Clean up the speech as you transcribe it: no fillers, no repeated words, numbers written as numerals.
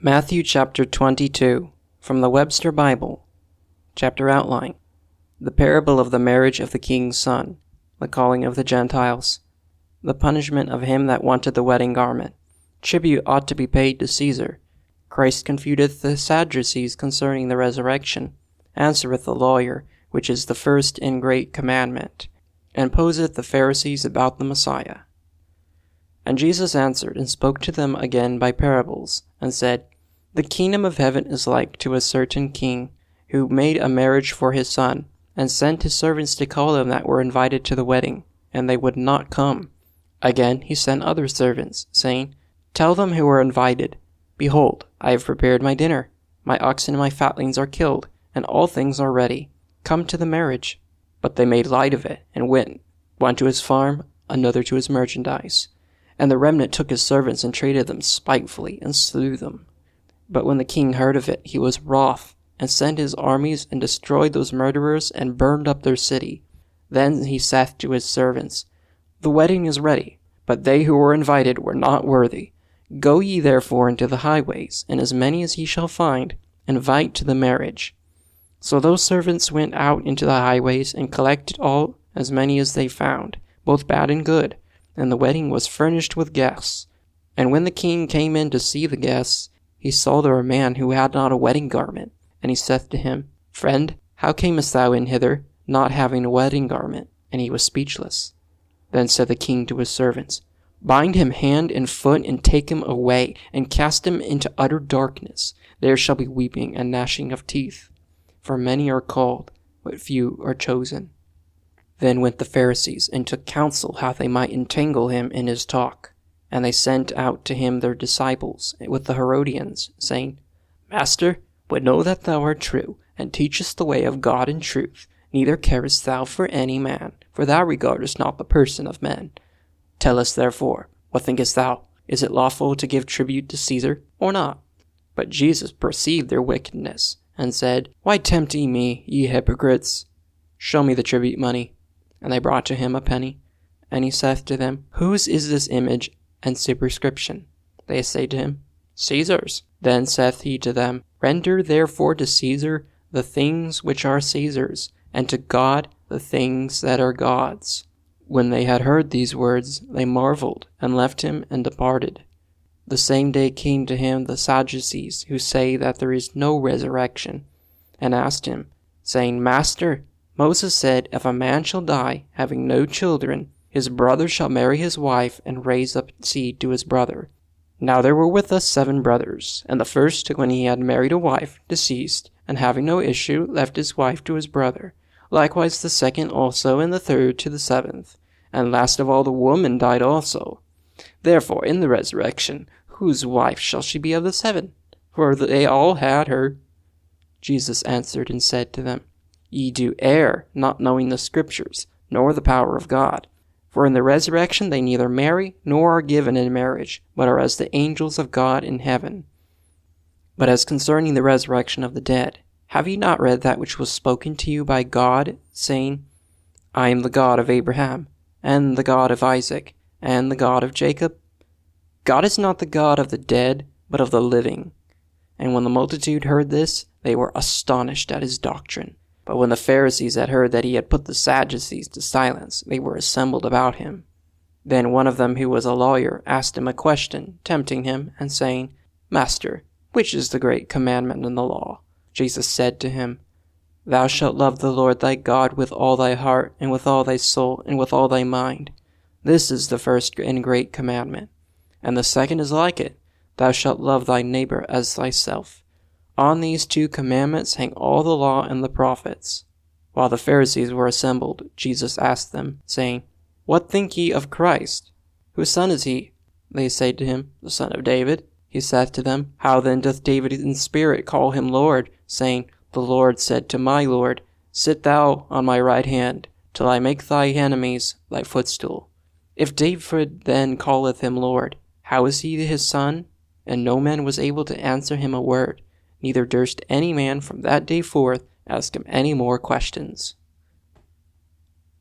Matthew chapter 22, from the Webster Bible. Chapter outline. The parable of the marriage of the king's son, the calling of the Gentiles, the punishment of him that wanted the wedding garment. Tribute ought to be paid to Caesar. Christ confuteth the Sadducees concerning the resurrection, answereth the lawyer, which is the first and great commandment, and poseth the Pharisees about the Messiah. And Jesus answered and spoke to them again by parables, and said, The kingdom of heaven is like to a certain king, who made a marriage for his son, and sent his servants to call them that were invited to the wedding, and they would not come. Again he sent other servants, saying, Tell them who are invited, Behold, I have prepared my dinner. My oxen and my fatlings are killed, and all things are ready. Come to the marriage. But they made light of it, and went, one to his farm, another to his merchandise. And the remnant took his servants and treated them spitefully, and slew them. But when the king heard of it, he was wroth, and sent his armies, and destroyed those murderers, and burned up their city. Then he saith to his servants, The wedding is ready, but they who were invited were not worthy. Go ye therefore into the highways, and as many as ye shall find, invite to the marriage. So those servants went out into the highways, and collected all as many as they found, both bad and good. And the wedding was furnished with guests. And when the king came in to see the guests, he saw there a man who had not a wedding garment. And he saith to him, Friend, how camest thou in hither, not having a wedding garment? And he was speechless. Then said the king to his servants, Bind him hand and foot, and take him away, and cast him into utter darkness. There shall be weeping and gnashing of teeth. For many are called, but few are chosen. Then went the Pharisees, and took counsel how they might entangle him in his talk. And they sent out to him their disciples with the Herodians, saying, Master, we know that thou art true, and teachest the way of God in truth. Neither carest thou for any man, for thou regardest not the person of men. Tell us therefore, what thinkest thou? Is it lawful to give tribute to Caesar, or not? But Jesus perceived their wickedness, and said, Why tempt ye me, ye hypocrites? Show me the tribute money. And they brought to him a penny. And he saith to them, Whose is this image and superscription? They say to him, Caesar's. Then saith he to them, Render therefore to Caesar the things which are Caesar's, and to God the things that are God's. When they had heard these words, they marveled, and left him, and departed. The same day came to him the Sadducees, who say that there is no resurrection, and asked him, saying, Master, Moses said, If a man shall die, having no children, his brother shall marry his wife, and raise up seed to his brother. Now there were with us 7 brothers, and the first, when he had married a wife, deceased, and having no issue, left his wife to his brother. Likewise the second also, and the third to the 7th. And last of all the woman died also. Therefore in the resurrection, whose wife shall she be of the 7? For they all had her. Jesus answered and said to them, Ye do err, not knowing the Scriptures, nor the power of God. For in the resurrection they neither marry, nor are given in marriage, but are as the angels of God in heaven. But as concerning the resurrection of the dead, have ye not read that which was spoken to you by God, saying, I am the God of Abraham, and the God of Isaac, and the God of Jacob? God is not the God of the dead, but of the living. And when the multitude heard this, they were astonished at his doctrine. But when the Pharisees had heard that he had put the Sadducees to silence, they were assembled about him. Then one of them, who was a lawyer, asked him a question, tempting him, and saying, Master, which is the great commandment in the law? Jesus said to him, Thou shalt love the Lord thy God with all thy heart, and with all thy soul, and with all thy mind. This is the first and great commandment. And the second is like it, Thou shalt love thy neighbor as thyself. On these 2 commandments hang all the law and the prophets. While the Pharisees were assembled, Jesus asked them, saying, What think ye of Christ? Whose son is he? They say to him, The son of David. He saith to them, How then doth David in spirit call him Lord, saying, The Lord said to my Lord, Sit thou on my right hand, till I make thy enemies thy footstool. If David then calleth him Lord, how is he his son? And no man was able to answer him a word. Neither durst any man from that day forth ask him any more questions.